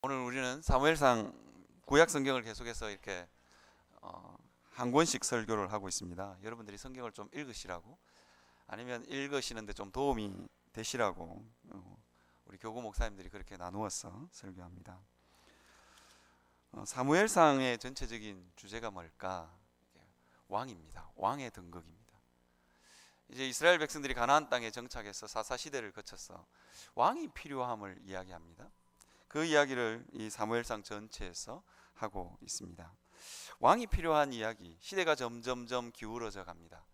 오늘 우리는 사무엘상 구약 성경을 계속해서 이렇게 한 권씩 설교를 하고 있습니다. 여러분들이 성경을 좀 읽으시라고, 아니면 읽으시는데 좀 도움이 되시라고 우리 교구 목사님들이 그렇게 나누어서 설교합니다. 사무엘상의 전체적인 주제가 뭘까? 왕입니다. 왕의 등극입니다. 이제 이스라엘 백성들이 가나안 땅에 정착해서 사사 시대를 거쳐서 왕이 필요함을 이야기합니다. 그 이야기를 이 사무엘상 전체에서 하고 있습니다. 왕이 필요한 이야기, 시대가 점점점 기울어져 갑니다.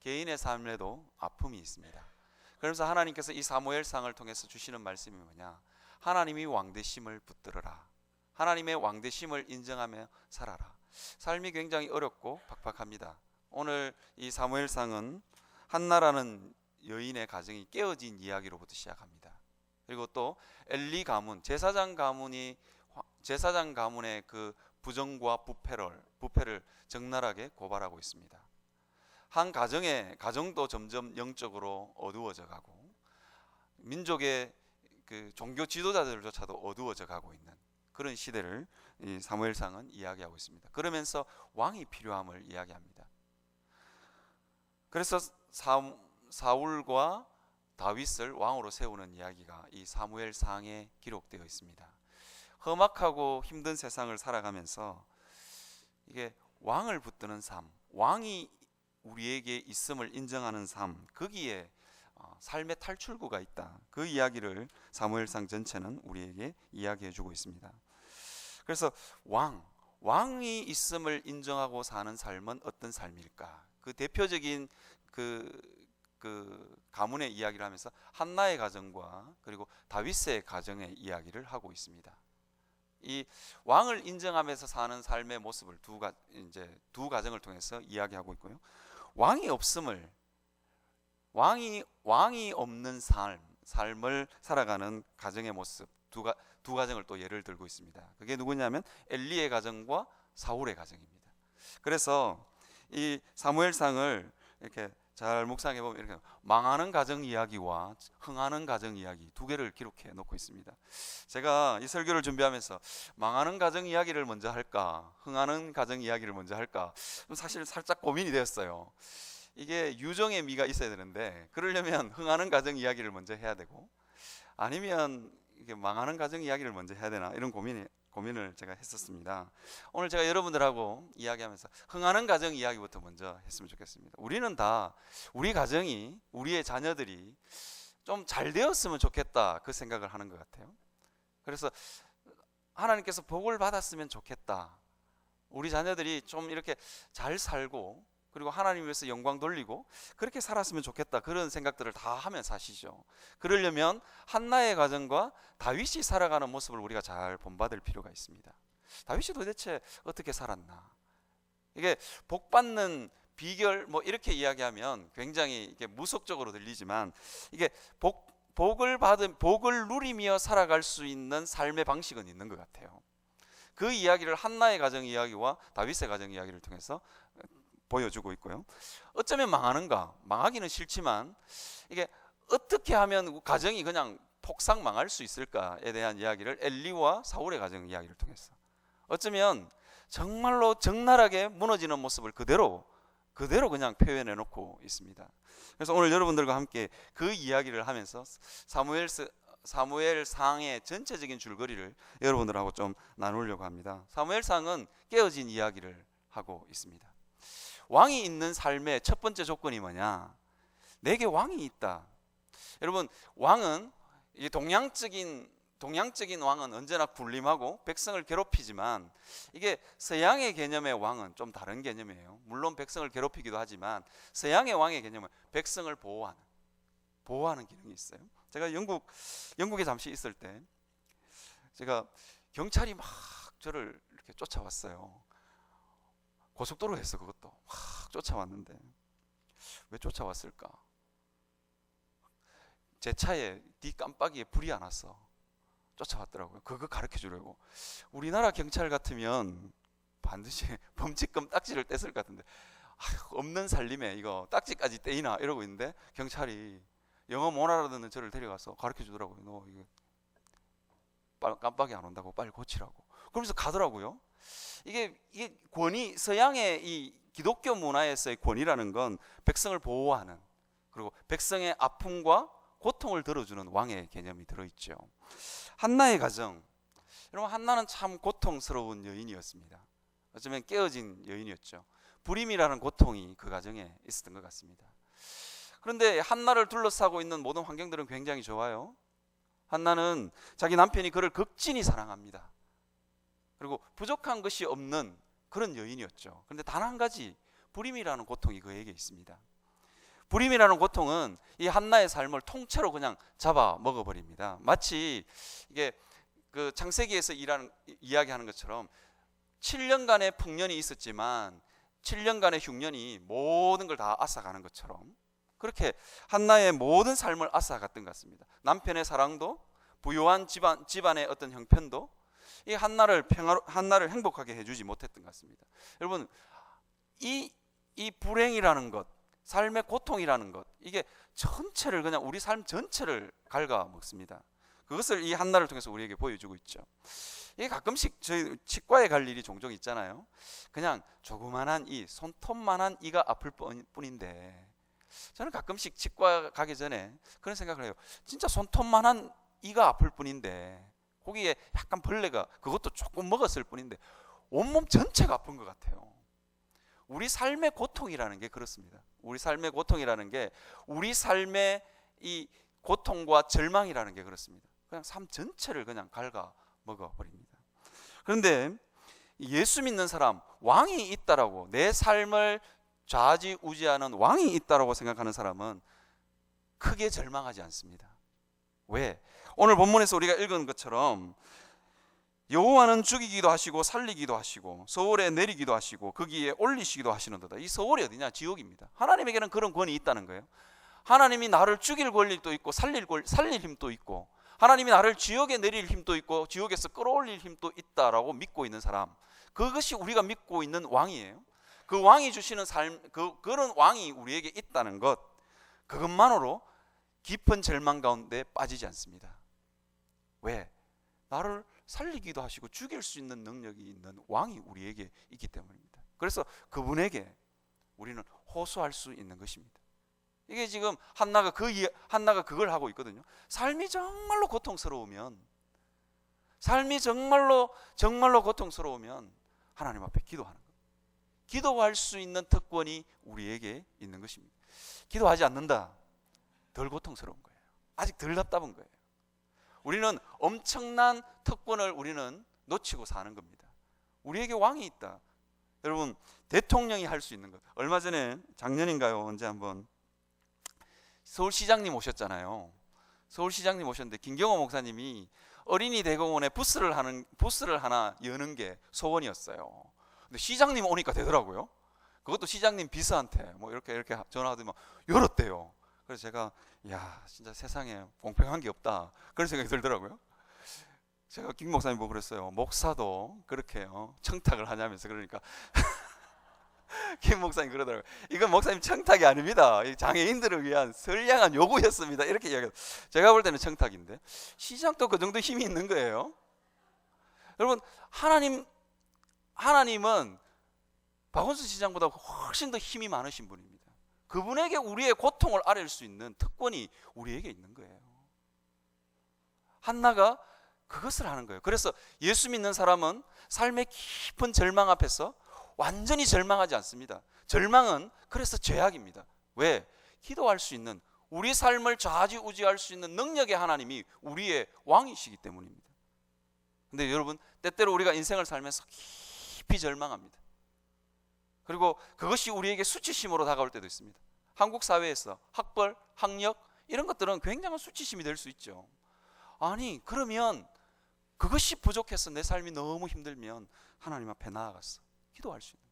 개인의 삶에도 아픔이 있습니다. 그러면서 하나님께서 이 사무엘상을 통해서 주시는 말씀이 뭐냐? 하나님이 왕되심을 붙들어라. 하나님의 왕되심을 인정하며 살아라. 삶이 굉장히 어렵고 팍팍합니다. 오늘 이 사무엘상은 한나라는 여인의 가정이 깨어진 이야기로부터 시작합니다. 그리고 또 엘리 가문, 제사장 가문의 그 부정과 부패를 적나라하게 고발하고 있습니다. 한 가정도 점점 영적으로 어두워져 가고, 민족의 그 종교 지도자들조차도 어두워져 가고 있는 그런 시대를 이 사무엘상은 이야기하고 있습니다. 그러면서 왕이 필요함을 이야기합니다. 그래서 사울과 다윗을 왕으로 세우는 이야기가 이 사무엘상에 기록되어 있습니다. 험악하고 힘든 세상을 살아가면서 이게 왕을 붙드는 삶, 왕이 우리에게 있음을 인정하는 삶, 거기에 삶의 탈출구가 있다. 그 이야기를 사무엘상 전체는 우리에게 이야기해 주고 있습니다. 그래서 왕이 있음을 인정하고 사는 삶은 어떤 삶일까? 그 대표적인 그 가문의 이야기를 하면서 한나의 가정과 그리고 다윗의 가정의 이야기를 하고 있습니다. 이 왕을 인정하면서 사는 삶의 모습을 두 가정을 통해서 이야기하고 있고요. 왕이 없는 삶을 살아가는 가정의 모습, 두 가정을 또 예를 들고 있습니다. 그게 누구냐면 엘리의 가정과 사울의 가정입니다. 그래서 이 사무엘상을 이렇게 잘 묵상해 보면 이렇게 망하는 가정 이야기와 흥하는 가정 이야기 두 개를 기록해 놓고 있습니다. 제가 이 설교를 준비하면서 망하는 가정 이야기를 먼저 할까, 흥하는 가정 이야기를 먼저 할까, 사실 살짝 고민이 되었어요. 이게 유정의 미가 있어야 되는데, 그러려면 흥하는 가정 이야기를 먼저 해야 되고, 아니면 이게 망하는 가정 이야기를 먼저 해야 되나, 이런 고민을 제가 했었습니다. 오늘 제가 여러분들하고 이야기하면서 흥하는 가정 이야기부터 먼저 했으면 좋겠습니다. 우리는 다 우리 가정이, 우리의 자녀들이 좀 잘 되었으면 좋겠다, 그 생각을 하는 것 같아요. 그래서 하나님께서 복을 받았으면 좋겠다, 우리 자녀들이 좀 이렇게 잘 살고 그리고 하나님 위해서 영광 돌리고 그렇게 살았으면 좋겠다, 그런 생각들을 다 하면 사시죠. 그러려면 한나의 가정과 다윗이 살아가는 모습을 우리가 잘 본받을 필요가 있습니다. 다윗이 도대체 어떻게 살았나? 이게 복 받는 비결 이렇게 이야기하면 굉장히 이게 무속적으로 들리지만, 이게 복을 누리며 살아갈 수 있는 삶의 방식은 있는 것 같아요. 그 이야기를 한나의 가정 이야기와 다윗의 가정 이야기를 통해서 보여주고 있고요. 어쩌면 망하기는 싫지만 이게 어떻게 하면 가정이 그냥 폭삭 망할 수 있을까에 대한 이야기를 엘리와 사울의 가정 이야기를 통해서, 어쩌면 정말로 적나라하게 무너지는 모습을 그대로 그냥 표현해 놓고 있습니다. 그래서 오늘 여러분들과 함께 그 이야기를 하면서 사무엘상의 전체적인 줄거리를 여러분들하고 좀 나누려고 합니다. 사무엘상은 깨어진 이야기를 하고 있습니다. 왕이 있는 삶의 첫 번째 조건이 뭐냐? 내게 왕이 있다. 여러분, 왕은 이 동양적인 왕은 언제나 군림하고 백성을 괴롭히지만, 이게 서양의 개념의 왕은 좀 다른 개념이에요. 물론 백성을 괴롭히기도 하지만 서양의 왕의 개념은 백성을 보호하는 기능이 있어요. 제가 영국에 잠시 있을 때 제가 경찰이 막 저를 이렇게 쫓아왔어요. 고속도로에서 그것도 확 쫓아왔는데, 왜 쫓아왔을까? 제 차에 뒤 깜빡이에 불이 안 왔어. 쫓아왔더라고요. 그거 가르쳐 주려고. 우리나라 경찰 같으면 반드시 범칙금 딱지를 뗐을 것 같은데, 없는 살림에 이거 딱지까지 떼이나 이러고 있는데, 경찰이 영어 못 알아듣는 저를 데려가서 가르쳐 주더라고요. 너 이거 깜빡이 안 온다고 빨리 고치라고. 그러면서 가더라고요. 이게 권위, 서양의 이 기독교 문화에서의 권위라는 건 백성을 보호하는, 그리고 백성의 아픔과 고통을 들어주는 왕의 개념이 들어있죠. 한나의 가정, 여러분, 한나는 참 고통스러운 여인이었습니다. 어쩌면 깨어진 여인이었죠. 불임이라는 고통이 그 가정에 있었던 것 같습니다. 그런데 한나를 둘러싸고 있는 모든 환경들은 굉장히 좋아요. 한나는 자기 남편이 그를 극진히 사랑합니다. 그리고 부족한 것이 없는 그런 여인이었죠. 그런데 단 한 가지, 불임이라는 고통이 그에게 있습니다. 불임이라는 고통은 이 한나의 삶을 통째로 그냥 잡아 먹어버립니다. 마치 이게 그 창세기에서 이야기하는 것처럼 7년간의 풍년이 있었지만 7년간의 흉년이 모든 걸 다 앗아가는 것처럼, 그렇게 한나의 모든 삶을 앗아갔던 것 같습니다. 남편의 사랑도, 부유한 집안의 어떤 형편도 이 한나를 행복하게 해주지 못했던 것 같습니다. 여러분, 이 불행이라는 것, 삶의 고통이라는 것, 이게 전체를, 그냥 우리 삶 전체를 갉아먹습니다. 그것을 이 한나를 통해서 우리에게 보여주고 있죠. 이게 가끔씩 저희 치과에 갈 일이 종종 있잖아요. 그냥 조그만한 손톱만한 이가 아플 뿐인데, 저는 가끔씩 치과 가기 전에 그런 생각을 해요. 진짜 손톱만한 이가 아플 뿐인데, 거기에 약간 벌레가 그것도 조금 먹었을 뿐인데 온몸 전체가 아픈 것 같아요. 우리 삶의 고통이라는 게 그렇습니다. 우리 삶의 고통이라는 게, 우리 삶의 이 고통과 절망이라는 게 그렇습니다. 그냥 삶 전체를 그냥 갉아 먹어버립니다. 그런데 예수 믿는 사람, 왕이 있다라고, 내 삶을 좌지우지하는 왕이 있다라고 생각하는 사람은 크게 절망하지 않습니다. 왜? 오늘 본문에서 우리가 읽은 것처럼 여호와는 죽이기도 하시고 살리기도 하시고 서울에 내리기도 하시고 거기에 올리시기도 하시는도다. 이 서울이 어디냐? 지옥입니다. 하나님에게는 그런 권위 있다는 거예요. 하나님이 나를 죽일 권리도 있고 살릴 힘도 있고, 하나님이 나를 지옥에 내릴 힘도 있고 지옥에서 끌어올릴 힘도 있다라고 믿고 있는 사람, 그것이 우리가 믿고 있는 왕이에요. 그 왕이 주시는 삶, 그런 왕이 우리에게 있다는 것, 그것만으로 깊은 절망 가운데 빠지지 않습니다. 왜? 나를 살리기도 하시고 죽일 수 있는 능력이 있는 왕이 우리에게 있기 때문입니다. 그래서 그분에게 우리는 호소할 수 있는 것입니다. 이게 지금 한나가 그걸 하고 있거든요. 삶이 정말로 고통스러우면, 고통스러우면 하나님 앞에 기도하는 것, 기도할 수 있는 특권이 우리에게 있는 것입니다. 기도하지 않는다, 덜 고통스러운 거예요. 아직 덜 답답한 거예요. 우리는 엄청난 특권을 우리는 놓치고 사는 겁니다. 우리에게 왕이 있다. 여러분, 대통령이 할 수 있는 것. 얼마 전에, 작년인가요? 언제 한번 서울시장님 오셨잖아요. 서울시장님 오셨는데 김경호 목사님이 어린이 대공원에 부스를 하나 여는 게 소원이었어요. 근데 시장님 오니까 되더라고요. 그것도 시장님 비서한테 뭐 이렇게 전화하더니 열었대요. 그래서 제가, 야, 진짜 세상에 공평한 게 없다, 그런 생각이 들더라고요. 제가 김 목사님 보고 그랬어요. 목사도 그렇게 청탁을 하냐면서. 그러니까 김 목사님 그러더라고요. 이건 목사님 청탁이 아닙니다. 장애인들을 위한 선량한 요구였습니다. 이렇게 이야기해요. 제가 볼 때는 청탁인데, 시장도 그 정도 힘이 있는 거예요. 여러분, 하나님은 박원순 시장보다 훨씬 더 힘이 많으신 분입니다. 그분에게 우리의 고통을 아뢰 수 있는 특권이 우리에게 있는 거예요. 한나가 그것을 하는 거예요. 그래서 예수 믿는 사람은 삶의 깊은 절망 앞에서 완전히 절망하지 않습니다. 절망은 그래서 죄악입니다. 왜? 기도할 수 있는, 우리 삶을 좌지우지할 수 있는 능력의 하나님이 우리의 왕이시기 때문입니다. 근데 여러분, 때때로 우리가 인생을 살면서 깊이 절망합니다. 그리고 그것이 우리에게 수치심으로 다가올 때도 있습니다. 한국 사회에서 학벌, 학력 이런 것들은 굉장한 수치심이 될 수 있죠. 아니, 그러면 그것이 부족해서 내 삶이 너무 힘들면 하나님 앞에 나아가서 기도할 수 있는,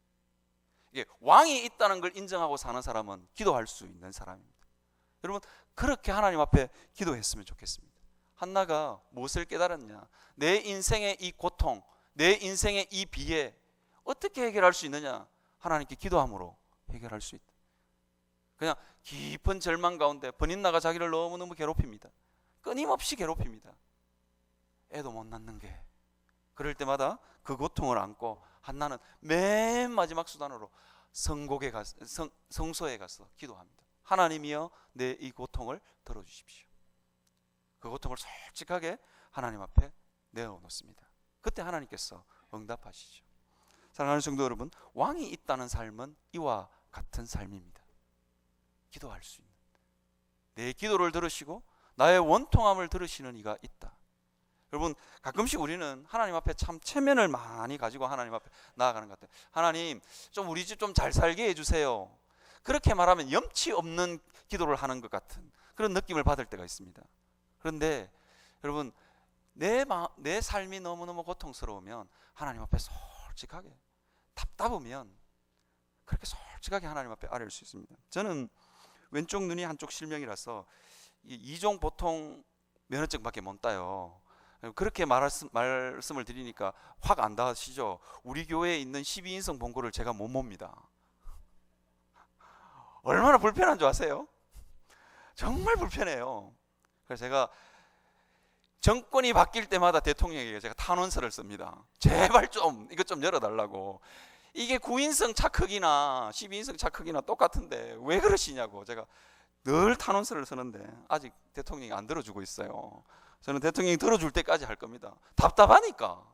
이게 왕이 있다는 걸 인정하고 사는 사람은 기도할 수 있는 사람입니다. 여러분, 그렇게 하나님 앞에 기도했으면 좋겠습니다. 한나가 무엇을 깨달았냐? 내 인생의 이 고통, 내 인생의 이 비애 어떻게 해결할 수 있느냐? 하나님께 기도함으로 해결할 수 있다. 그냥 깊은 절망 가운데 번인나가 자기를 너무너무 괴롭힙니다. 끊임없이 괴롭힙니다. 애도 못 낳는 게, 그럴 때마다 그 고통을 안고 한나는 맨 마지막 수단으로 성소에 가서 기도합니다. 하나님이여, 내 이 고통을 들어주십시오. 그 고통을 솔직하게 하나님 앞에 내어놓습니다. 그때 하나님께서 응답하시죠. 사랑하는 성도 여러분, 왕이 있다는 삶은 이와 같은 삶입니다. 기도할 수 있는, 내 기도를 들으시고 나의 원통함을 들으시는 이가 있다. 여러분, 가끔씩 우리는 하나님 앞에 참 체면을 많이 가지고 하나님 앞에 나아가는 것 같아요. 하나님, 좀 우리 집 좀 잘 살게 해주세요. 그렇게 말하면 염치 없는 기도를 하는 것 같은 그런 느낌을 받을 때가 있습니다. 그런데 여러분, 내 삶이 너무너무 고통스러우면 하나님 앞에 솔직하게, 답답하면 그렇게 솔직하게 하나님 앞에 아뢰일 수 있습니다. 저는 왼쪽 눈이 한쪽 실명이라서 이종 보통 면허증밖에 못 따요. 그렇게 말씀을 드리니까 확 안 닿으시죠? 우리 교회에 있는 12인승 본고를 제가 못 몹니다. 얼마나 불편한 줄 아세요? 정말 불편해요. 그래서 제가 정권이 바뀔 때마다 대통령에게 제가 탄원서를 씁니다. 제발 좀 이것 좀 열어달라고. 이게 9인승 차 크기나 12인승 차 크기나 똑같은데 왜 그러시냐고 제가 늘 탄원서를 쓰는데 아직 대통령이 안 들어주고 있어요. 저는 대통령이 들어줄 때까지 할 겁니다. 답답하니까.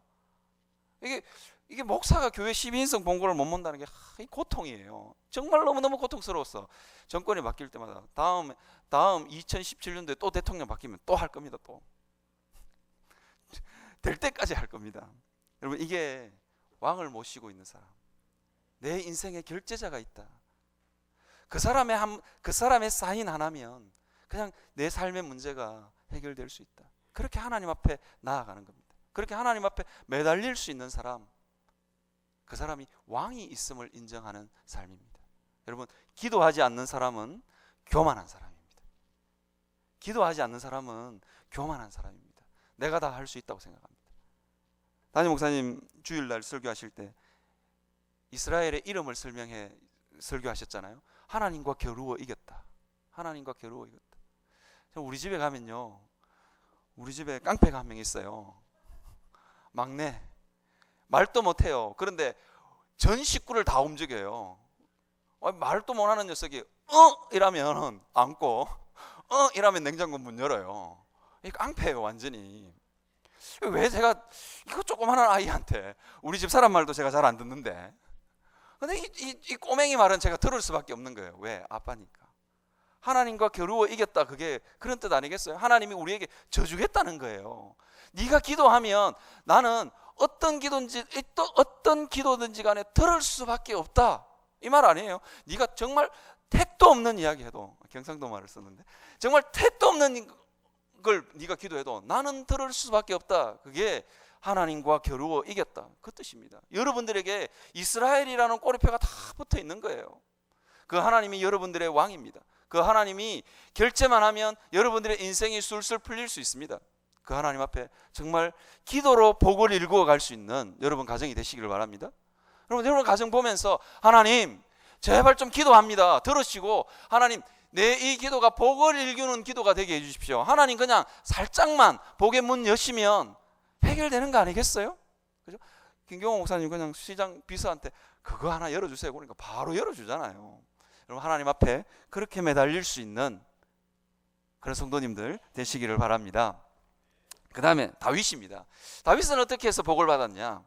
이게 목사가 교회 12인승 본고를 못 mon다는 게 고통이에요. 정말 너무너무 고통스러웠어. 정권이 바뀔 때마다 다음 2017년도에 또 대통령 바뀌면 또 할 겁니다. 또 될 때까지 할 겁니다. 여러분, 이게 왕을 모시고 있는 사람, 내 인생의 결제자가 있다. 그 사람의 사인 하나면 그냥 내 삶의 문제가 해결될 수 있다. 그렇게 하나님 앞에 나아가는 겁니다. 그렇게 하나님 앞에 매달릴 수 있는 사람, 그 사람이 왕이 있음을 인정하는 삶입니다. 여러분, 기도하지 않는 사람은 교만한 사람입니다. 기도하지 않는 사람은 교만한 사람입니다. 내가 다 할 수 있다고 생각합니다. 담임 목사님 주일날 설교하실 때 이스라엘의 이름을 설명해 설교하셨잖아요. 하나님과 겨루어 이겼다. 하나님과 겨루어 이겼다. 우리 집에 가면요, 우리 집에 깡패가 한 명 있어요. 막내, 말도 못해요. 그런데 전 식구를 다 움직여요. 말도 못하는 녀석이 이라면 안고, 이라면 냉장고 문 열어요. 이 깡패예요, 완전히. 왜 제가 이거 조그마한 아이한테, 우리 집 사람 말도 제가 잘 안 듣는데, 근데 이 꼬맹이 말은 제가 들을 수밖에 없는 거예요. 왜? 아빠니까. 하나님과 겨루어 이겼다, 그게 그런 뜻 아니겠어요? 하나님이 우리에게 져주겠다는 거예요. 네가 기도하면 나는 어떤 기도든지 간에 들을 수밖에 없다, 이 말 아니에요. 네가 정말 택도 없는 이야기 해도, 경상도 말을 썼는데, 정말 택도 없는 걸 네가 기도해도 나는 들을 수밖에 없다. 그게 하나님과 겨루어 이겼다, 그 뜻입니다. 여러분들에게 이스라엘이라는 꼬리표가 다 붙어 있는 거예요. 그 하나님이 여러분들의 왕입니다. 그 하나님이 결제만 하면 여러분들의 인생이 술술 풀릴 수 있습니다. 그 하나님 앞에 정말 기도로 복을 일구어 갈 수 있는 여러분 가정이 되시기를 바랍니다. 여러분 가정 보면서 하나님 제발 좀 기도합니다. 들으시고 하나님, 내 이 기도가 복을 일구는 기도가 되게 해주십시오. 하나님 그냥 살짝만 복의 문 여시면 해결되는 거 아니겠어요? 그죠? 김경호 목사님 그냥 시장 비서한테 그거 하나 열어주세요. 그러니까 바로 열어주잖아요. 여러분, 하나님 앞에 그렇게 매달릴 수 있는 그런 성도님들 되시기를 바랍니다. 그 다음에 다윗입니다. 다윗은 어떻게 해서 복을 받았냐?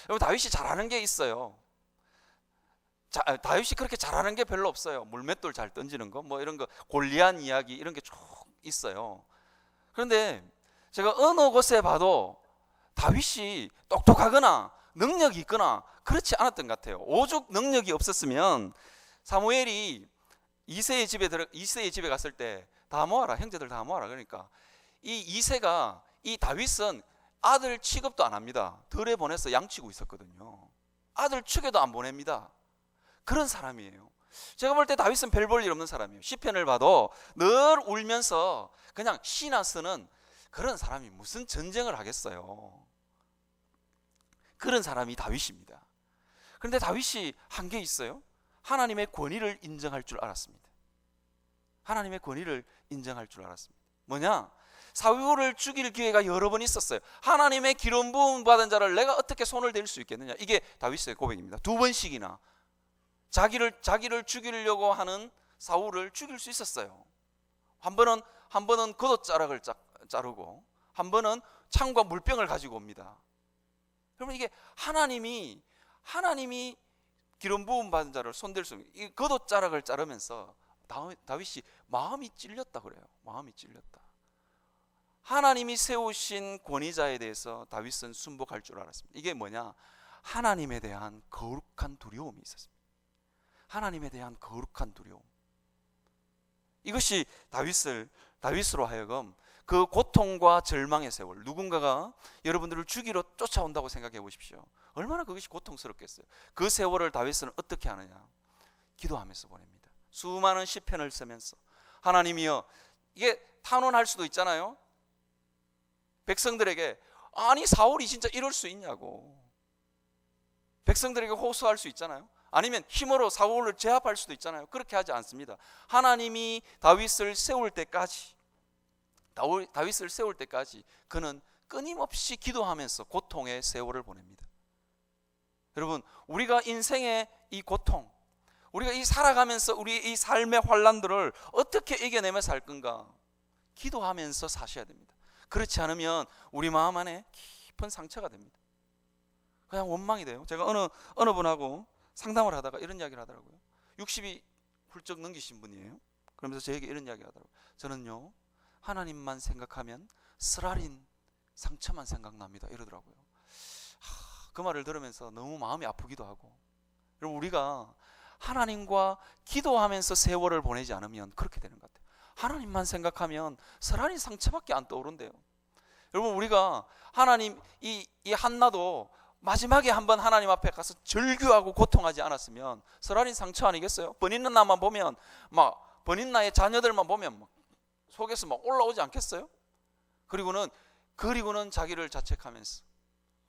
여러분, 다윗이 잘하는 게 있어요. 다윗이 그렇게 잘하는 게 별로 없어요. 물맷돌 잘 던지는 거, 뭐 이런 거, 골리앗 이야기 이런 게 쭉 있어요. 그런데 제가 어느 곳에 봐도 다윗이 똑똑하거나 능력이 있거나 그렇지 않았던 것 같아요. 오죽 능력이 없었으면 사무엘이 이새의 집에 갔을 때 다 모아라, 형제들 다 모아라. 그러니까 이 이새가, 이 다윗은 아들 취급도 안 합니다. 들에 보내서 양치고 있었거든요. 아들 축에도 안 보냅니다. 그런 사람이에요. 제가 볼 때 다윗은 별 볼 일 없는 사람이에요. 시편을 봐도 늘 울면서 그냥 시나 쓰는 그런 사람이 무슨 전쟁을 하겠어요. 그런 사람이 다윗입니다. 그런데 다윗이 한 게 있어요. 하나님의 권위를 인정할 줄 알았습니다. 하나님의 권위를 인정할 줄 알았습니다. 뭐냐? 사울을 죽일 기회가 여러 번 있었어요. 하나님의 기름 부음 받은 자를 내가 어떻게 손을 댈 수 있겠느냐. 이게 다윗의 고백입니다. 두 번씩이나 자기를 죽이려고 하는 사울을 죽일 수 있었어요. 한 번은 겉옷자락을 자르고, 한 번은 창과 물병을 가지고 옵니다. 그러면 이게 하나님이 기름 부음 받은 자를 손댈 수 없는, 이 겉옷자락을 자르면서 다윗이 마음이 찔렸다 그래요. 마음이 찔렸다. 하나님이 세우신 권위자에 대해서 다윗은 순복할 줄 알았습니다. 이게 뭐냐? 하나님에 대한 거룩한 두려움이 있었습니다. 하나님에 대한 거룩한 두려움. 이것이 다윗으로 하여금 그 고통과 절망의 세월, 누군가가 여러분들을 죽이러 쫓아온다고 생각해 보십시오. 얼마나 그것이 고통스럽겠어요. 그 세월을 다윗은 어떻게 하느냐? 기도하면서 보냅니다. 수많은 시편을 쓰면서, 하나님이여, 이게 탄원할 수도 있잖아요. 백성들에게, 아니 사울이 진짜 이럴 수 있냐고 백성들에게 호소할 수 있잖아요. 아니면 힘으로 사울을 제압할 수도 있잖아요. 그렇게 하지 않습니다. 하나님이 다윗을 세울 때까지 그는 끊임없이 기도하면서 고통의 세월을 보냅니다. 여러분, 우리가 인생의 이 고통, 우리가 이 살아가면서 우리 이 삶의 환난들을 어떻게 이겨내며 살 건가? 기도하면서 사셔야 됩니다. 그렇지 않으면 우리 마음 안에 깊은 상처가 됩니다. 그냥 원망이 돼요. 제가 어느 분하고 상담을 하다가 이런 이야기를 하더라고요. 60이 훌쩍 넘기신 분이에요. 그러면서 저에게 이런 이야기를 하더라고요. 저는요, 하나님만 생각하면 쓰라린 상처만 생각납니다. 이러더라고요. 그 말을 들으면서 너무 마음이 아프기도 하고. 여러분, 우리가 하나님과 기도하면서 세월을 보내지 않으면 그렇게 되는 것 같아요. 하나님만 생각하면 쓰라린 상처밖에 안 떠오른대요. 여러분, 우리가 하나님, 이 한나도 마지막에 한번 하나님 앞에 가서 절규하고 고통하지 않았으면 쓰라린 상처 아니겠어요? 번있는 나만 보면, 막 번인 나의 자녀들만 보면 막 속에서 막 올라오지 않겠어요? 그리고는 자기를 자책하면서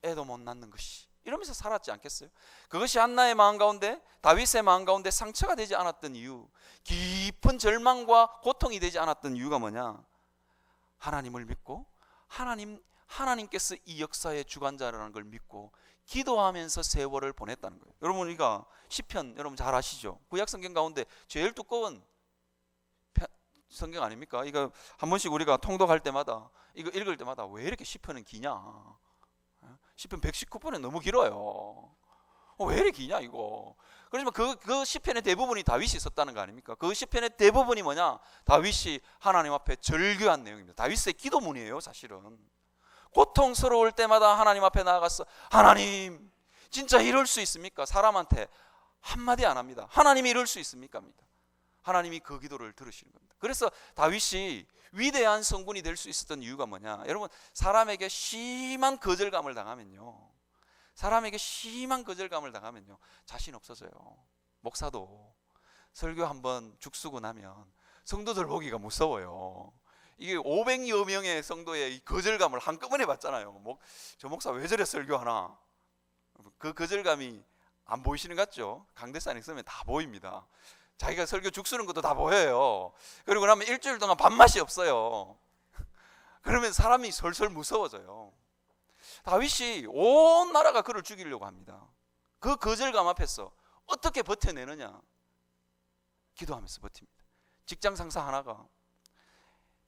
애도 못 낳는 것이, 이러면서 살았지 않겠어요? 그것이 한나의 마음 가운데, 다윗의 마음 가운데 상처가 되지 않았던 이유, 깊은 절망과 고통이 되지 않았던 이유가 뭐냐? 하나님을 믿고 하나님께서 이 역사의 주관자라는 걸 믿고 기도하면서 세월을 보냈다는 거예요. 여러분, 우리가 시편 여러분 잘 아시죠? 구약 성경 가운데 제일 두꺼운 성경 아닙니까? 이거 한 번씩 우리가 통독할 때마다, 이거 읽을 때마다 왜 이렇게 시편은 기냐? 시편 119편은 너무 길어요. 왜 이렇게 기냐 이거? 그렇지만 그 시편의 대부분이 다윗이 썼다는 거 아닙니까? 그 시편의 대부분이 뭐냐? 다윗이 하나님 앞에 절규한 내용입니다. 다윗의 기도문이에요, 사실은. 고통스러울 때마다 하나님 앞에 나아가서, 하나님 진짜 이럴 수 있습니까? 사람한테 한마디 안 합니다. 하나님이 이럴 수 있습니까? 합니다. 하나님이 그 기도를 들으시는 겁니다. 그래서 다윗이 위대한 성군이 될 수 있었던 이유가 뭐냐? 여러분, 사람에게 심한 거절감을 당하면요, 자신 없어져요. 목사도 설교 한번 죽쓰고 나면 성도들 보기가 무서워요. 이게 500여 명의 성도의 이 거절감을 한꺼번에 받잖아요. 저 목사 왜 저래 설교하나? 그 거절감이 안 보이시는 것 같죠? 강대산에 있으면 다 보입니다. 자기가 설교 죽쓰는 것도 다 보여요. 그리고 나면 일주일 동안 밥맛이 없어요. 그러면 사람이 솔솔 무서워져요. 다윗이 온 나라가 그를 죽이려고 합니다. 그 거절감 앞에서 어떻게 버텨내느냐? 기도하면서 버팁니다. 직장 상사 하나가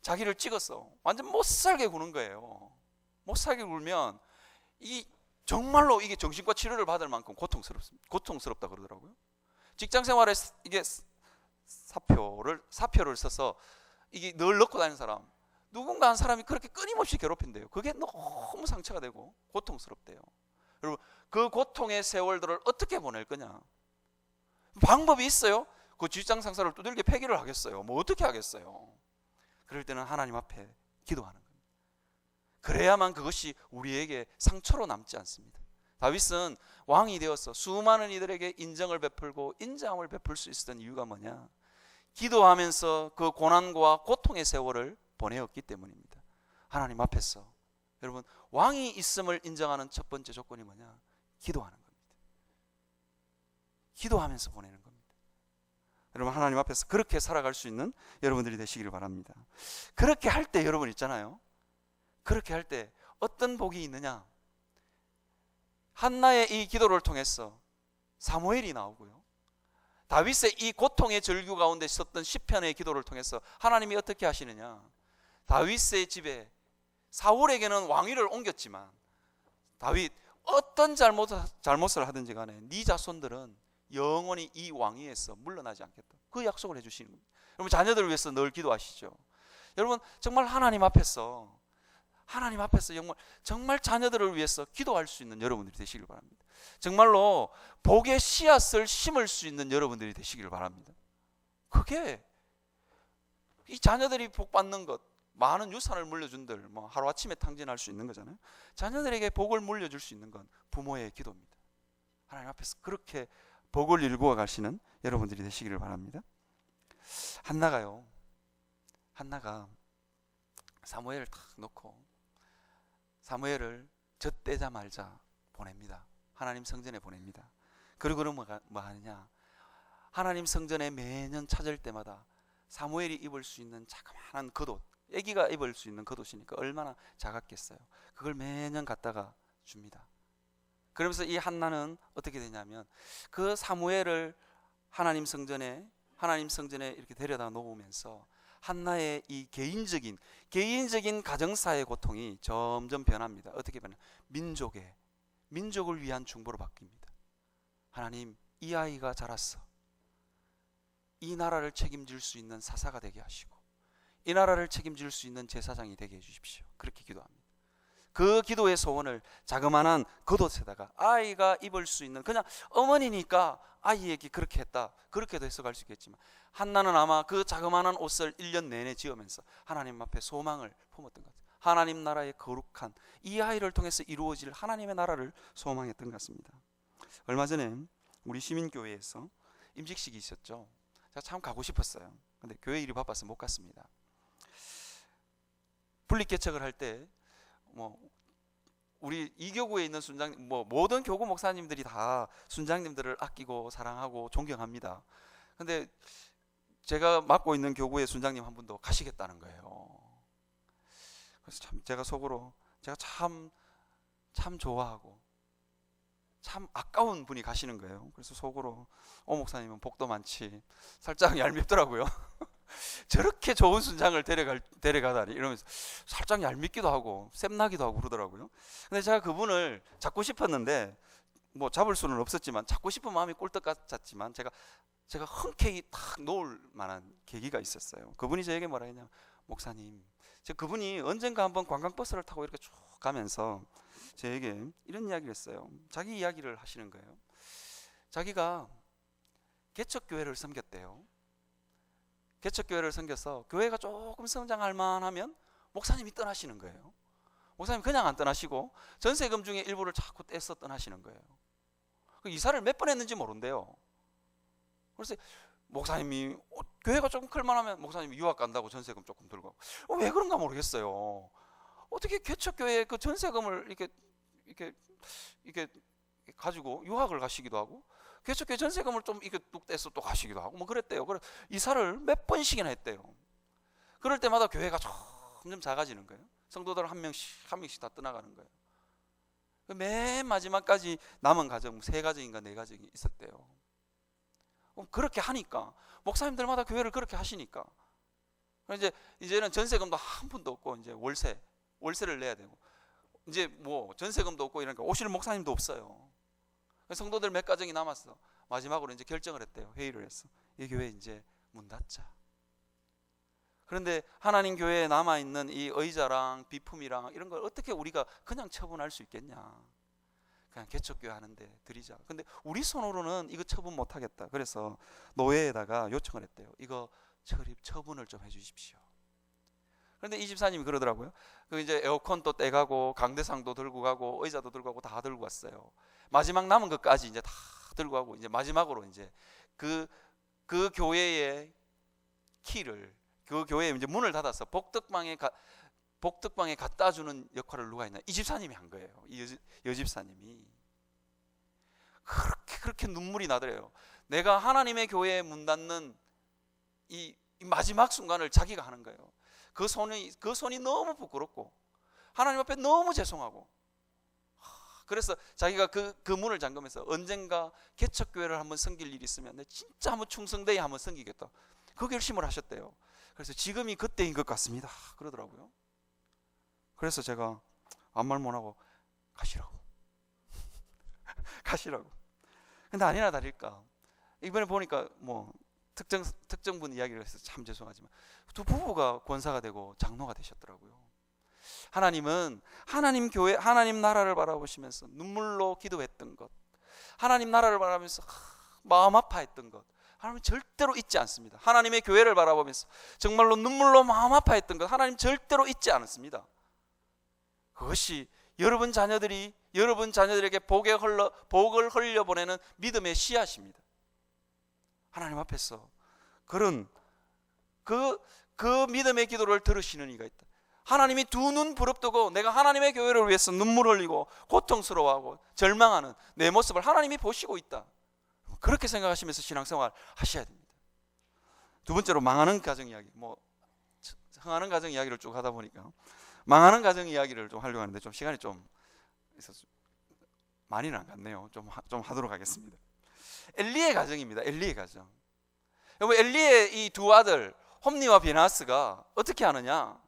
자기를 찍었어. 완전 못살게 구는 거예요. 못살게 굴면 정말로 이게 정신과 치료를 받을 만큼 고통스럽다 그러더라고요. 직장 생활에 이게 사표를 써서 이게 늘 넣고 다니는 사람, 누군가 한 사람이 그렇게 끊임없이 괴롭힌대요. 그게 너무 상처가 되고 고통스럽대요. 여러분, 그 고통의 세월들을 어떻게 보낼 거냐? 방법이 있어요? 그 직장 상사를 두들겨 패기를 하겠어요? 뭐 어떻게 하겠어요? 그럴 때는 하나님 앞에 기도하는 겁니다. 그래야만 그것이 우리에게 상처로 남지 않습니다. 다윗은 왕이 되어서 수많은 이들에게 인정을 베풀고 인자함을 베풀 수 있었던 이유가 뭐냐? 기도하면서 그 고난과 고통의 세월을 보내었기 때문입니다. 하나님 앞에서. 여러분, 왕이 있음을 인정하는 첫 번째 조건이 뭐냐? 기도하는 겁니다. 기도하면서 보내는 겁니다. 여러분, 하나님 앞에서 그렇게 살아갈 수 있는 여러분들이 되시기를 바랍니다. 그렇게 할 때 여러분 있잖아요, 그렇게 할 때 어떤 복이 있느냐? 한나의 이 기도를 통해서 사무엘이 나오고요, 다윗의 이 고통의 절규 가운데 섰던 시편의 기도를 통해서 하나님이 어떻게 하시느냐? 다윗의 집에 사울에게는 왕위를 옮겼지만 다윗 어떤 잘못을 하든지 간에 네 자손들은 영원히 이 왕위에서 물러나지 않겠다, 그 약속을 해주시는 겁니다. 여러분, 자녀들을 위해서 늘 기도하시죠. 여러분, 정말 하나님 앞에서 정말 자녀들을 위해서 기도할 수 있는 여러분들이 되시길 바랍니다. 정말로 복의 씨앗을 심을 수 있는 여러분들이 되시길 바랍니다. 그게 이 자녀들이 복 받는 것, 많은 유산을 물려준들 뭐 하루아침에 탕진할 수 있는 거잖아요. 자녀들에게 복을 물려줄 수 있는 건 부모의 기도입니다. 하나님 앞에서 그렇게 복을 일구어 가시는 여러분들이 되시기를 바랍니다. 한나가 사무엘을 탁 놓고 사무엘을 젖대자 말자 보냅니다. 하나님 성전에 보냅니다. 그리고 뭐 하느냐? 하나님 성전에 매년 찾을 때마다 사무엘이 입을 수 있는 자그마한 겉옷, 아기가 입을 수 있는 겉옷이니까 얼마나 작았겠어요. 그걸 매년 갖다가 줍니다. 그러면서 이 한나는 어떻게 되냐면 그 사무엘을 하나님 성전에 이렇게 데려다 놓으면서 한나의 이 개인적인 가정사의 고통이 점점 변합니다. 어떻게 변해요? 민족을 위한 중보로 바뀝니다. 하나님, 이 아이가 자랐어. 이 나라를 책임질 수 있는 사사가 되게 하시고 이 나라를 책임질 수 있는 제사장이 되게 해주십시오. 그렇게 기도합니다. 그 기도의 소원을 자그마한 겉옷에다가 아이가 입을 수 있는, 그냥 어머니니까 아이에게 그렇게 했다, 그렇게도 해석할 수 있겠지만 한나는 아마 그 자그마한 옷을 1년 내내 지으면서 하나님 앞에 소망을 품었던 것 같아요. 하나님 나라의 거룩한 이 아이를 통해서 이루어질 하나님의 나라를 소망했던 것 같습니다. 얼마 전에 우리 시민교회에서 임직식이 있었죠. 제가 참 가고 싶었어요. 근데 교회 일이 바빠서 못 갔습니다. 분립개척을 할 때 우리 이교구에 있는 순장님, 모든 교구 목사님들이 다 순장님들을 아끼고 사랑하고 존경합니다. 근데 제가 맡고 있는 교구의 순장님 한 분도 가시겠다는 거예요. 그래서 제가 속으로 참 좋아하고 참 아까운 분이 가시는 거예요. 그래서 속으로 목사님은 복도 많지, 살짝 얄밉더라고요. 저렇게 좋은 순장을 데려가다니 이러면서 살짝 얄밉기도 하고 샘나기도 하고 그러더라고요. 근데 제가 그분을 잡고 싶었는데 잡을 수는 없었지만, 잡고 싶은 마음이 꿀떡 같았지만 제가 흔쾌히 탁 놓을 만한 계기가 있었어요. 그분이 저에게 뭐라 했냐면, 목사님, 그분이 언젠가 한번 관광버스를 타고 이렇게 쭉 가면서 저에게 이런 이야기를 했어요. 자기 이야기를 하시는 거예요. 자기가 개척교회를 섬겼대요. 개척교회를 섬겨서 교회가 조금 성장할 만하면 목사님이 떠나시는 거예요. 목사님 그냥 안 떠나시고 전세금 중에 일부를 자꾸 떼서 떠나시는 거예요. 이사를 몇 번 했는지 모른대요. 그래서 목사님이 교회가 조금 클 만하면 목사님이 유학 간다고 전세금 조금 들고, 왜 그런가 모르겠어요. 어떻게 개척교회 그 전세금을 이렇게 가지고 유학을 가시기도 하고, 개척교회 전세금을 좀 이렇게 뚝 떼서 또 가시기도 하고 그랬대요. 그래 이사를 몇 번씩이나 했대요. 그럴 때마다 교회가 점점 작아지는 거예요. 성도들 한 명씩 다 떠나가는 거예요. 맨 마지막까지 남은 가정 3가정인가 4가정이 있었대요. 그렇게 하니까 목사님들마다 교회를 그렇게 하시니까 이제는 전세금도 한 푼도 없고 이제 월세를 내야 되고, 이제 전세금도 없고 이러니까 오시는 목사님도 없어요. 성도들 몇 가정이 남았어. 마지막으로 이제 결정을 했대요. 회의를 했어. 이 교회 이제 문 닫자. 그런데 하나님 교회에 남아있는 이 의자랑 비품이랑 이런 걸 어떻게 우리가 그냥 처분할 수 있겠냐. 그냥 개척교회 하는데 드리자. 근데 우리 손으로는 이거 처분 못하겠다. 그래서 노회에다가 요청을 했대요. 이거 처분을 좀 해주십시오. 그런데 이 집사님이 그러더라고요. 이제 에어컨도 떼가고 강대상도 들고 가고 의자도 들고 가고 다 들고 갔어요. 마지막 남은 것까지 이제 다 들고 가고, 이제 마지막으로 이제 그 교회의 키를, 그 교회에 이제 문을 닫아서 복덕방에 갖다 주는 역할을 누가 했냐? 이 집사님이 한 거예요. 이 여집사님이. 그렇게 눈물이 나더래요. 내가 하나님의 교회에 문 닫는 이 마지막 순간을 자기가 하는 거예요. 그 손이 너무 부끄럽고, 하나님 앞에 너무 죄송하고, 그래서 자기가 그 문을 잠그면서 언젠가 개척교회를 한번 섬길 일이 있으면 내 진짜 한번 충성되이 한번 섬기겠다, 그 결심을 하셨대요. 그래서 지금이 그때인 것 같습니다 그러더라고요. 그래서 제가 아무 말 못하고 가시라고 가시라고. 근데 아니나 다를까 이번에 보니까 뭐 특정 분 이야기를 해서 참 죄송하지만 두 부부가 권사가 되고 장로가 되셨더라고요. 하나님은 하나님 교회, 하나님 나라를 바라보시면서 눈물로 기도했던 것, 하나님 나라를 바라보면서 마음 아파했던 것, 하나님 절대로 잊지 않습니다. 하나님의 교회를 바라보면서 정말로 눈물로 마음 아파했던 것, 하나님 절대로 잊지 않았습니다. 그것이 여러분 자녀들에게 복을 흘려보내는 믿음의 씨앗입니다. 하나님 앞에서 그런 그 믿음의 기도를 들으시는 이가 있다. 하나님이 두 눈 부릅뜨고 내가 하나님의 교회를 위해서 눈물 흘리고 고통스러워하고 절망하는 내 모습을 하나님이 보시고 있다, 그렇게 생각하시면서 신앙생활 하셔야 됩니다. 두 번째로 망하는 가정 이야기. 흥하는 가정 이야기를 쭉 하다 보니까 망하는 가정 이야기를 좀 하려고 하는데 좀 시간이 좀 있어서 많이는 안 갔네요. 좀 하도록 하겠습니다. 엘리의 가정입니다. 엘리의 가정. 여러분, 엘리의 이 두 아들 홈니와 비나스가 어떻게 하느냐?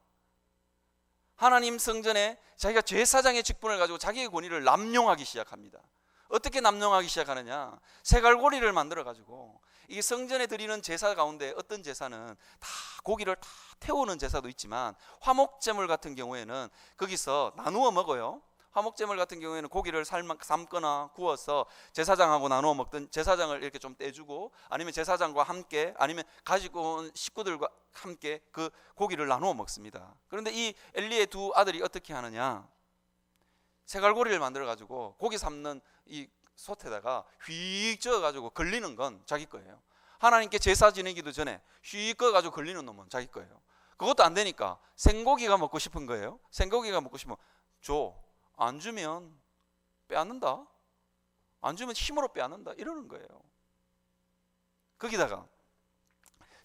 하나님 성전에 자기가 제사장의 직분을 가지고 자기의 권위를 남용하기 시작합니다. 어떻게 남용하기 시작하느냐? 세갈고리를 만들어 가지고 이 성전에 드리는 제사 가운데 어떤 제사는 다 고기를 다 태우는 제사도 있지만 화목제물 같은 경우에는 거기서 나누어 먹어요. 화목제물 같은 경우에는 고기를 삶거나 구워서 제사장하고 나누어 먹든, 제사장을 이렇게 좀 떼주고, 아니면 제사장과 함께, 아니면 가지고 온 식구들과 함께 그 고기를 나누어 먹습니다. 그런데 이 엘리의 두 아들이 어떻게 하느냐? 세갈고리를 만들어 가지고 고기 삶는 이 솥에다가 휙 저어 가지고 걸리는 건 자기 거예요. 하나님께 제사 지내기도 전에 휙 꺼 가지고 걸리는 놈은 자기 거예요. 그것도 안 되니까 생고기가 먹고 싶은 거예요. 생고기가 먹고 싶으면 줘. 안 주면 빼앗는다. 안 주면 힘으로 빼앗는다. 이러는 거예요. 거기다가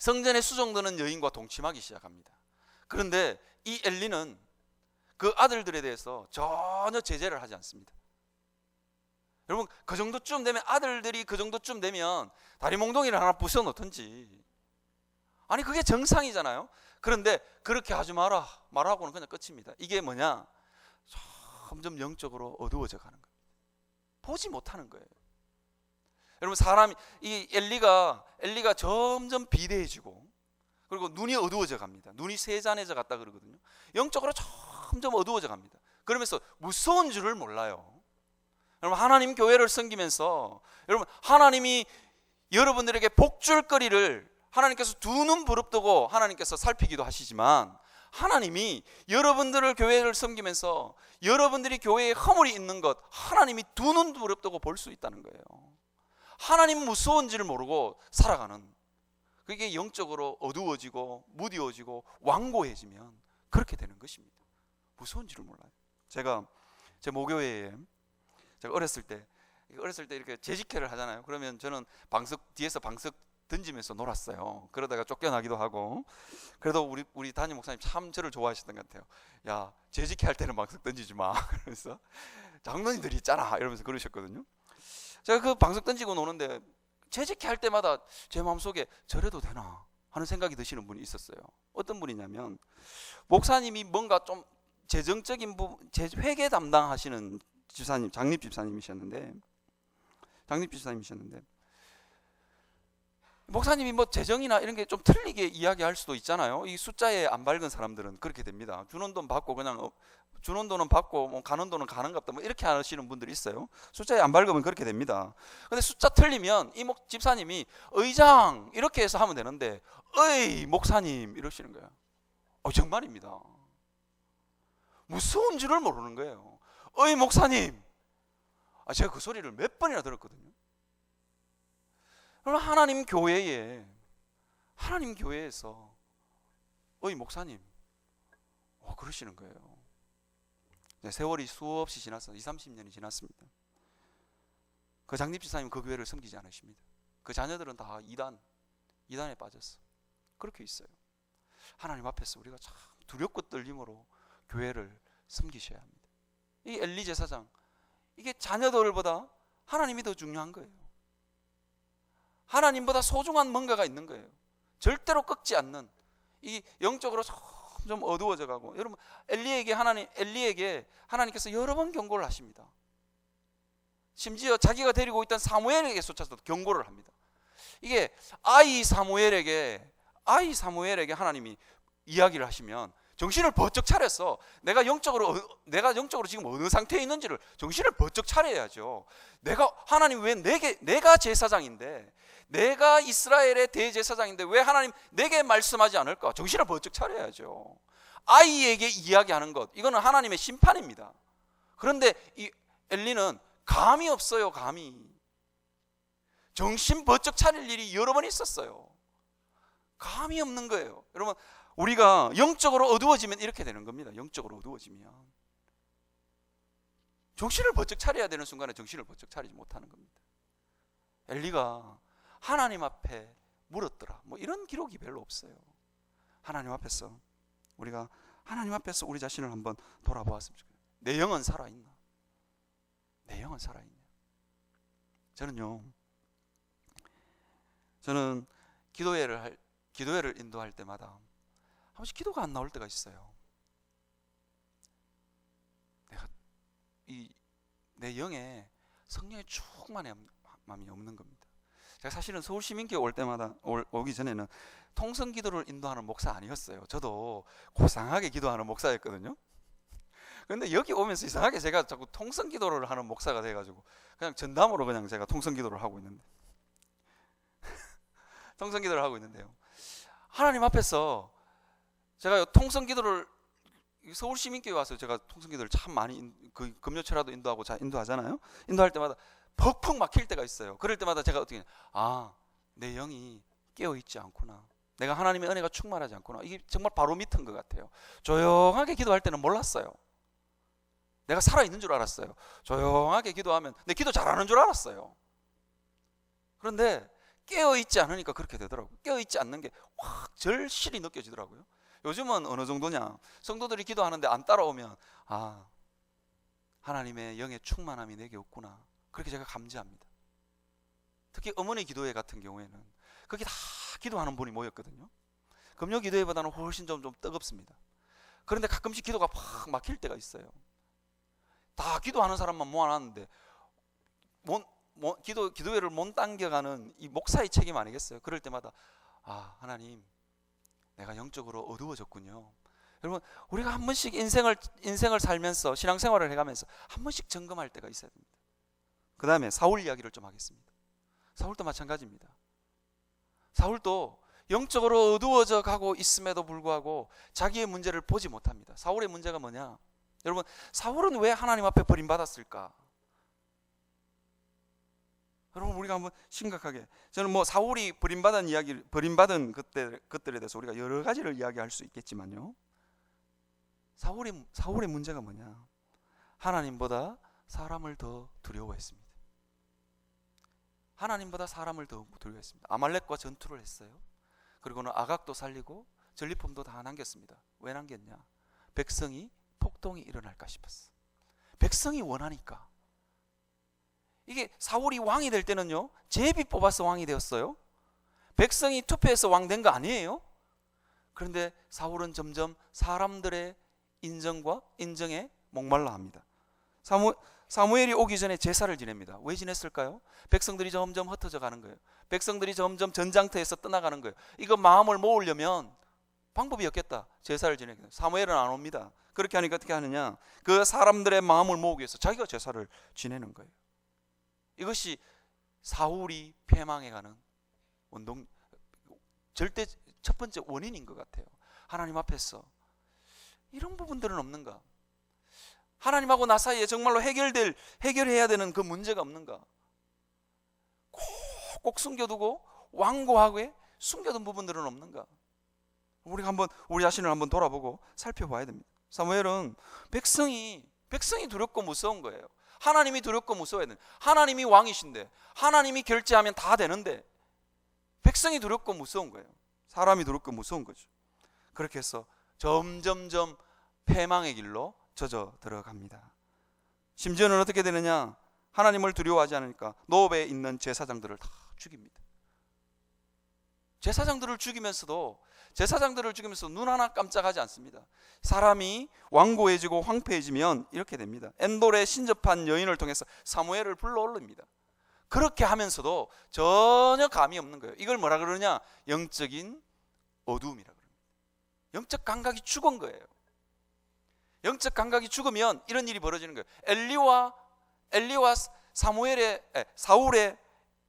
성전에 수종드는 여인과 동침하기 시작합니다. 그런데 이 엘리는 그 아들들에 대해서 전혀 제재를 하지 않습니다. 여러분, 그 정도쯤 되면, 아들들이 그 정도쯤 되면 다리 몽둥이를 하나 부숴 놓든지, 아니 그게 정상이잖아요. 그런데 그렇게 하지 말하고는 그냥 끝입니다. 이게 뭐냐? 점점 영적으로 어두워져 가는 거예요. 보지 못하는 거예요. 여러분, 이 엘리가 점점 비대해지고, 그리고 눈이 어두워져 갑니다. 눈이 세잔해져 갔다 그러거든요. 영적으로 점점 어두워져 갑니다. 그러면서 무서운 줄을 몰라요. 여러분, 하나님 교회를 섬기면서 여러분, 하나님이 여러분들에게 복줄거리를 하나님께서 두 눈 부릅뜨고 하나님께서 살피기도 하시지만, 하나님이 여러분들을 교회를 섬기면서 여러분들이 교회에 허물이 있는 것 하나님이 두 눈 부릅뜨고 볼 수 있다는 거예요. 하나님 무서운지를 모르고 살아가는, 그게 영적으로 어두워지고 무디워지고 완고해지면 그렇게 되는 것입니다. 무서운지를 몰라요. 제가 제 모교회에 제가 어렸을 때 이렇게 재직회를 하잖아요. 그러면 저는 뒤에서 방석 던지면서 놀았어요. 그러다가 쫓겨나기도 하고. 그래도 우리 담임 목사님 참 저를 좋아하셨던 것 같아요. 야, 재직회 할 때는 방석 던지지 마. 그래서 장로님들이 있잖아 이러면서 그러셨거든요. 제가 그 방석 던지고 노는데 재직회 할 때마다 제 마음속에 저래도 되나 하는 생각이 드시는 분이 있었어요. 어떤 분이냐면, 목사님이 뭔가 좀 재정적인 부분, 회계 담당하시는 집사님, 장립 집사님이셨는데 목사님이 뭐 재정이나 이런 게 좀 틀리게 이야기할 수도 있잖아요. 이 숫자에 안 밝은 사람들은 그렇게 됩니다. 주는 돈 받고 그냥 주는 돈은 받고 뭐 가는 돈은 가는갑다 뭐 이렇게 하시는 분들이 있어요. 숫자에 안 밝으면 그렇게 됩니다. 근데 숫자 틀리면 이 집사님이 의장 이렇게 해서 하면 되는데 어이 목사님 이러시는 거예요. 정말입니다. 무서운 줄을 모르는 거예요. 어이 목사님. 제가 그 소리를 몇 번이나 들었거든요. 그럼 하나님 교회에서 어이 목사님 그러시는 거예요. 세월이 수없이 지났어. 20-30년이 지났습니다. 그 장립집사님 그 교회를 섬기지 않으십니다. 그 자녀들은 다 이단에 빠졌어. 그렇게 있어요. 하나님 앞에서 우리가 참 두렵고 떨림으로 교회를 섬기셔야 합니다. 이 엘리 제사장, 이게 자녀들보다 하나님이 더 중요한 거예요. 하나님보다 소중한 뭔가가 있는 거예요. 절대로 꺾지 않는, 이 영적으로 점점 어두워져 가고, 여러분 엘리에게 하나님께서 여러 번 경고를 하십니다. 심지어 자기가 데리고 있던 사무엘에게 쫓아서 경고를 합니다. 이게 아이 사무엘에게 하나님이 이야기를 하시면 정신을 번쩍 차려서 내가 영적으로 지금 어느 상태에 있는지를 정신을 번쩍 차려야죠. 하나님 왜 내가 제사장인데, 내가 이스라엘의 대제사장인데 왜 하나님 내게 말씀하지 않을까? 정신을 번쩍 차려야죠. 아이에게 이야기하는 것, 이거는 하나님의 심판입니다. 그런데 이 엘리는 감이 없어요. 감이. 정신 번쩍 차릴 일이 여러 번 있었어요. 감이 없는 거예요. 여러분, 우리가 영적으로 어두워지면 이렇게 되는 겁니다. 영적으로 어두워지면 정신을 번쩍 차려야 되는 순간에 정신을 번쩍 차리지 못하는 겁니다. 엘리가 하나님 앞에 물었더라, 뭐 이런 기록이 별로 없어요. 하나님 앞에서 우리가 우리 자신을 한번 돌아보았으면 좋겠어요. 내 영은 살아있나? 내 영은 살아있냐? 저는 기도회를 인도할 때마다 한 번씩 기도가 안 나올 때가 있어요. 내 영에 성령의 충만함이 없는 겁니다. 제가 사실은 서울시민교회 오기 전에는 통성기도를 인도하는 목사 아니었어요. 저도 고상하게 기도하는 목사였거든요. 그런데 여기 오면서 이상하게 제가 자꾸 통성기도를 하는 목사가 돼가지고 그냥 전담으로 그냥 제가 통성기도를 하고 있는데 통성기도를 하고 있는데요, 하나님 앞에서 제가 통성기도를, 서울시민교회 와서 제가 통성기도를 참 많이 금요철화도 인도하고 인도하잖아요. 인도할 때마다 퍽퍽 막힐 때가 있어요. 그럴 때마다 제가 어떻게, 내 영이 깨어있지 않구나, 내가 하나님의 은혜가 충만하지 않구나, 이게 정말 바로 밑은 것 같아요. 조용하게 기도할 때는 몰랐어요. 내가 살아있는 줄 알았어요. 조용하게 기도하면 내 기도 잘하는 줄 알았어요. 그런데 깨어있지 않으니까 그렇게 되더라고요. 깨어있지 않는 게 확 절실히 느껴지더라고요. 요즘은 어느 정도냐, 성도들이 기도하는데 안 따라오면 하나님의 영의 충만함이 내게 없구나, 그렇게 제가 감지합니다. 특히 어머니 기도회 같은 경우에는 거기 다 기도하는 분이 모였거든요. 금요 기도회보다는 훨씬 좀 뜨겁습니다. 그런데 가끔씩 기도가 팍 막힐 때가 있어요. 다 기도하는 사람만 모아놨는데 기도회를 못 당겨가는 이 목사의 책임 아니겠어요? 그럴 때마다 하나님, 내가 영적으로 어두워졌군요. 여러분, 우리가 한 번씩 인생을 살면서 신앙생활을 해가면서 한 번씩 점검할 때가 있어야 됩니다. 그 다음에 사울 이야기를 좀 하겠습니다. 사울도 마찬가지입니다. 사울도 영적으로 어두워져 가고 있음에도 불구하고 자기의 문제를 보지 못합니다. 사울의 문제가 뭐냐? 여러분, 사울은 왜 하나님 앞에 버림받았을까? 여러분, 우리가 한번 심각하게, 저는 사울이 버림받은 것들에 대해서 우리가 여러 가지를 이야기할 수 있겠지만요, 사울의 문제가 뭐냐? 하나님보다 사람을 더 두려워했습니다. 하나님보다 사람을 더 두려워했습니다. 아말렉과 전투를 했어요. 그리고는 아각도 살리고 전리품도 다 남겼습니다. 왜 남겼냐? 백성이 폭동이 일어날까 싶었어. 백성이 원하니까. 이게 사울이 왕이 될 때는요, 제비 뽑아서 왕이 되었어요. 백성이 투표해서 왕 된 거 아니에요. 그런데 사울은 점점 사람들의 인정에 목말라 합니다. 사무엘이 오기 전에 제사를 지냅니다. 왜 지냈을까요? 백성들이 점점 흩어져 가는 거예요. 백성들이 점점 전장터에서 떠나가는 거예요. 이거 마음을 모으려면 방법이 없겠다. 제사를 지내겠다. 사무엘은 안 옵니다. 그렇게 하니까 어떻게 하느냐? 그 사람들의 마음을 모으기 위해서 자기가 제사를 지내는 거예요. 이것이 사울이 패망해가는 절대 첫 번째 원인인 것 같아요. 하나님 앞에서 이런 부분들은 없는가? 하나님하고 나 사이에 정말로 해결해야 되는 그 문제가 없는가? 꼭 숨겨두고 완고하게 숨겨둔 부분들은 없는가? 우리가 한번 우리 자신을 한번 돌아보고 살펴봐야 됩니다. 사무엘은 백성이 두렵고 무서운 거예요. 하나님이 두렵고 무서워야 되는, 하나님이 왕이신데, 하나님이 결제하면 다 되는데 백성이 두렵고 무서운 거예요. 사람이 두렵고 무서운 거죠. 그렇게 해서 점점점 패망의 길로 젖어 들어갑니다. 심지어는 어떻게 되느냐? 하나님을 두려워하지 않으니까 노업에 있는 제사장들을 다 죽입니다. 제사장들을 죽이면서도 눈 하나 깜짝하지 않습니다. 사람이 완고해지고 황폐해지면 이렇게 됩니다. 엔돌에 신접한 여인을 통해서 사무엘을 불러올립니다. 그렇게 하면서도 전혀 감이 없는 거예요. 이걸 뭐라 그러냐? 영적인 어두움이라 그럽니다. 영적 감각이 죽은 거예요. 영적 감각이 죽으면 이런 일이 벌어지는 거예요. 엘리와 사울의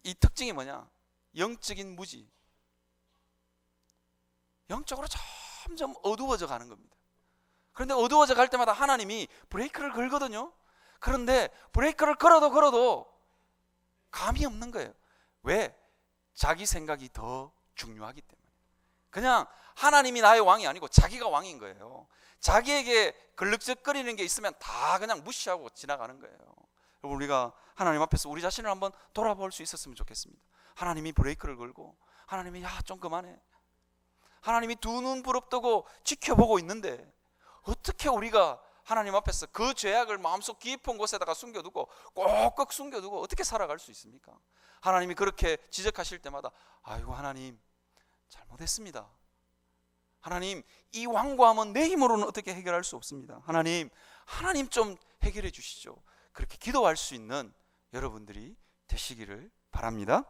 이 특징이 뭐냐? 영적인 무지. 영적으로 점점 어두워져 가는 겁니다. 그런데 어두워져 갈 때마다 하나님이 브레이크를 걸거든요. 그런데 브레이크를 걸어도 감이 없는 거예요. 왜? 자기 생각이 더 중요하기 때문에. 그냥 하나님이 나의 왕이 아니고 자기가 왕인 거예요. 자기에게 걸럭적거리는 게 있으면 다 그냥 무시하고 지나가는 거예요. 우리가 하나님 앞에서 우리 자신을 한번 돌아볼 수 있었으면 좋겠습니다. 하나님이 브레이크를 걸고 하나님이 야 좀 그만해. 하나님이 두 눈 부릅뜨고 지켜보고 있는데 어떻게 우리가 하나님 앞에서 그 죄악을 마음속 깊은 곳에다가 숨겨두고 꼭꼭 숨겨두고 어떻게 살아갈 수 있습니까? 하나님이 그렇게 지적하실 때마다 아이고 하나님 잘못했습니다. 하나님 이 완고함은 내 힘으로는 어떻게 해결할 수 없습니다. 하나님 좀 해결해 주시죠. 그렇게 기도할 수 있는 여러분들이 되시기를 바랍니다.